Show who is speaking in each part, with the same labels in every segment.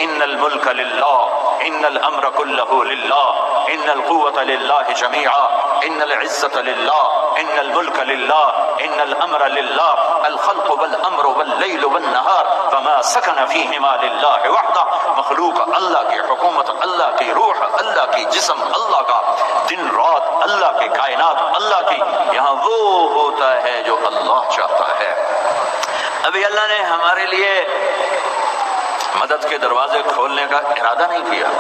Speaker 1: ان الملک للہ ان الامر کلہ للہ ان القوة للہ جمیعا ان العزة للہ ان الملک للہ ان الامر للہ الخلق والامر واللیل والنہار فما سکن فیہما للہ وحدہ. مخلوق اللہ کی حکومت، اللہ کی روح، اللہ کی جسم اللہ کا، دن رات اللہ کے، کائنات اللہ کی. یہاں وہ ہوتا ہے جو اللہ چاہتا ہے. ابھی اللہ نے ہمارے لیے مدد کے دروازے کھولنے کا ارادہ نہیں کیا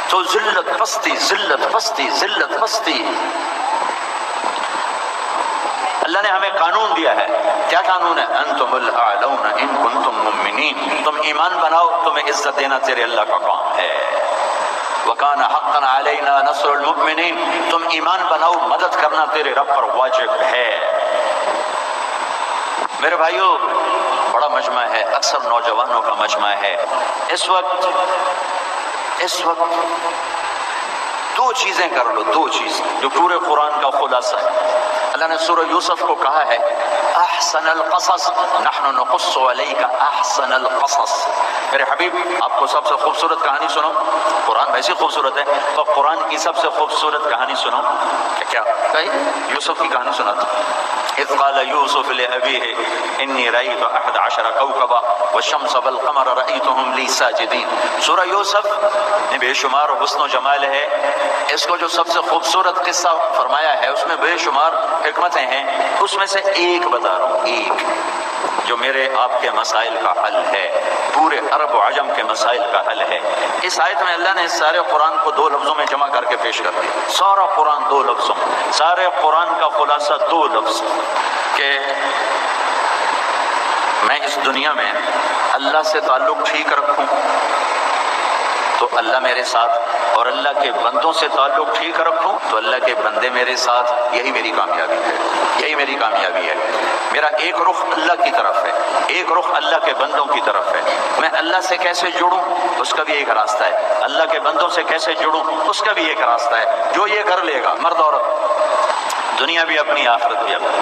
Speaker 1: تو ذلت پستی ذلت پستی ذلت پستی. اللہ نے ہمیں قانون دیا ہے. کیا قانون ہے؟ انتم الاعلون ان کنتم مؤمنین. تم ایمان بناؤ، تمہیں عزت دینا تیرے اللہ کا کام ہے. وَكَانَ حَقًّا عَلَيْنَا نَصْرُ الْمُؤْمِنِينَ. تم ایمان بناؤ، مدد کرنا تیرے رب پر واجب ہے. میرے بھائیو، بڑا مجمع ہے، اکثر نوجوانوں کا مجمع ہے. اس وقت دو چیزیں کر لو، دو چیز جو پورے قرآن کا خلاصہ ہے. اللہ نے سورہ یوسف کو کہا ہے احسن القصص نحن نقص علیک احسن القصص. میرے حبیب، آپ کو سب سے خوبصورت کہانی سنو. قرآن ویسے خوبصورت ہے تو قرآن کی سب سے خوبصورت کہانی سنو. کیا یوسف کی کہانی سنا تھا. اذ قال یوسف لأبیہ انی رأیت 11 کوکبا والشمس والقمر رأیتهم لی ساجدین. سورہ یوسف میں بے شمار حسن و جمال ہے. اس کو جو سب سے خوبصورت قصہ فرمایا ہے اس میں بے شمار حکمتیں ہیں. اس میں سے ایک بتا رہا ہوں، ایک جو میرے آپ کے مسائل کا حل ہے، پورے عرب و عجم کے مسائل کا حل ہے. اس آیت میں اللہ نے سارے قرآن کو 2 لفظوں میں جمع کر کے پیش کر دیا. سارا قرآن 2 لفظوں، سارے قرآن کا خلاصہ 2 لفظ کہ میں اس دنیا میں اللہ سے تعلق ٹھیک رکھوں تو اللہ میرے ساتھ، اور اللہ کے بندوں سے تعلق ٹھیک رکھوں تو اللہ کے بندے میرے ساتھ. یہی میری کامیابی ہے، یہی میری کامیابی ہے. میرا ایک رخ اللہ کی طرف ہے، ایک رخ اللہ کے بندوں کی طرف ہے. میں اللہ سے کیسے جڑوں اس کا بھی ایک راستہ ہے، اللہ کے بندوں سے کیسے جڑوں اس کا بھی ایک راستہ ہے. جو یہ کر لے گا، مرد عورت، دنیا بھی اپنی آخرت بھی اپنی.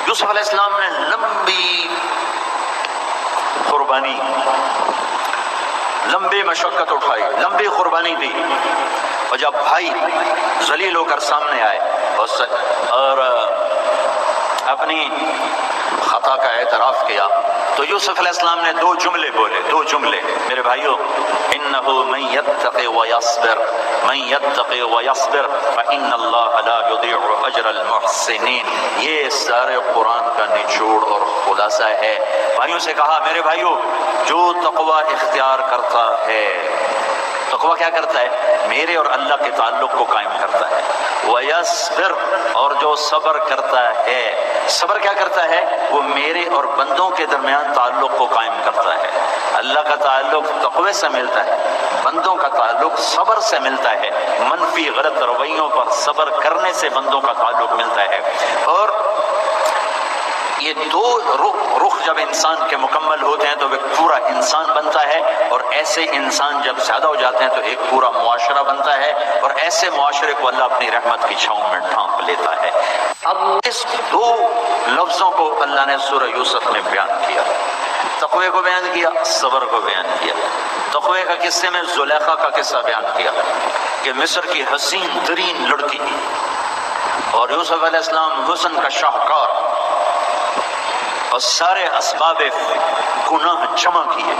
Speaker 1: یوسف علیہ السلام نے لمبی قربانی، لمبی مشقت اٹھائی، لمبی قربانی دی. اور جب بھائی ذلیل ہو کر سامنے آئے اور اپنی خطا کا اعتراف کیا تو یوسف علیہ السلام نے 2 جملے بولے، 2 جملے. میرے بھائیو، انہ من یتق ویصبر، من یتق ویصبر فإن اللہ لا یضیع اجر المحسنین. یہ سارے قرآن کا نچوڑ اور خلاصہ ہے. بھائیوں سے کہا، میرے بھائیو، جو تقوی اختیار کرتا ہے، تقوی کیا کرتا ہے؟ میرے اور اللہ کے تعلق کو قائم کرتا ہے. ویصبر، اور جو صبر کرتا ہے، صبر کیا کرتا ہے؟ وہ میرے اور بندوں کے درمیان تعلق کو قائم کرتا ہے. اللہ کا تعلق تقوی سے ملتا ہے، بندوں کا تعلق صبر سے ملتا ہے. منفی غلط رویوں پر صبر کرنے سے بندوں کا تعلق ملتا ہے. اور یہ 2 رخ جب انسان کے مکمل ہوتے ہیں تو وہ پورا انسان بنتا ہے، اور ایسے انسان جب زیادہ ہو جاتے ہیں تو ایک پورا معاشرہ بنتا ہے، اور ایسے معاشرے کو اللہ اپنی رحمت کی چھاؤں میں ڈھانپ لیتا ہے. اب اس 2 لفظوں کو اللہ نے سورہ یوسف میں بیان کیا. تقوی کو بیان کیا، صبر کو بیان کیا. تقوی کا قصے میں زلیخا کا قصہ بیان کیا کہ مصر کی حسین ترین لڑکی، اور یوسف علیہ السلام حسن کا شاہکار، اور سارے اسباب گناہ جمع کیے،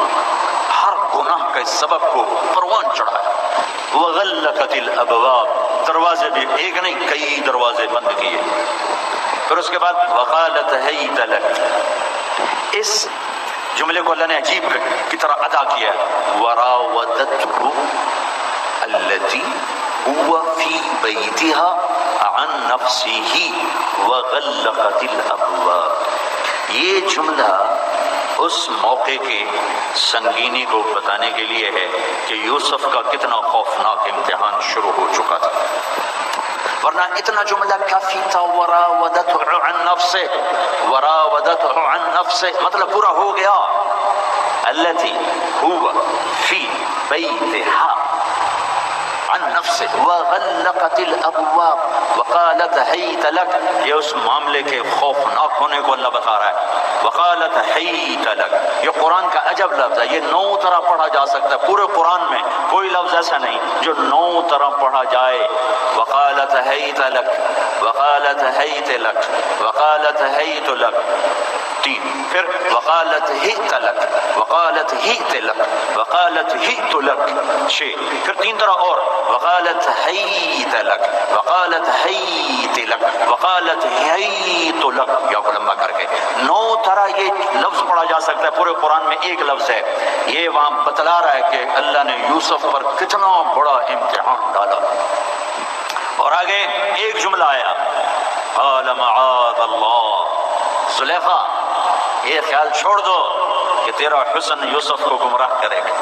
Speaker 1: ہر گناہ کے سبب کو پروان چڑھایا. وغلقت الابواب، دروازے بھی ایک نہیں کئی دروازے بند کیے. پھر اس کے بعد وقالت ہیت لک، اس جملے کو اللہ نے عجیب کی طرح ادا کیا. وراودته التي هو في بيتها عن نفسه وغلقت الابواب. یہ جملہ اس موقع کی سنگینی کو بتانے کے لیے ہے کہ یوسف کا کتنا خوفناک امتحان شروع ہو چکا تھا، ورنہ اتنا جملہ کافی تھا. وراودته عن نفسه، وراودته عن نفسه مطلب پورا ہو گیا. التي هو في بيتها عن نفسه وغلقت الابواب وقالت حیت لک، یہ اس معاملے کے خوفناک ہونے کو اللہ بتا رہا ہے. وقالت حیت لک، یہ قرآن کا عجب لفظ ہے، یہ 9 طرح پڑھا جا سکتا ہے. پورے قرآن میں کوئی لفظ ایسا نہیں جو 9 طرح پڑھا جائے. وقالت حیت لک، وقالت حیت لک، وقالت حیت لک، 3. پھر وقالت ہیت لک، وقالت ہیت لک، وقالت ہیت لک، 6. پھر 3 طرح اور، وقالت حیت لک، وقالت حیت لک، وقالت حیت لک، یا لمبا کر کے 9 طرح یہ لفظ پڑھا جا سکتا ہے. پورے قرآن میں ایک لفظ ہے. یہ وہاں بتلا رہا ہے کہ اللہ نے یوسف پر کتنا بڑا امتحان ڈالا. اور آگے ایک جملہ آیا، قال معاذ اللہ، زلیخا یہ خیال چھوڑ دو کہ تیرا حسن یوسف کو گمراہ کرے گا.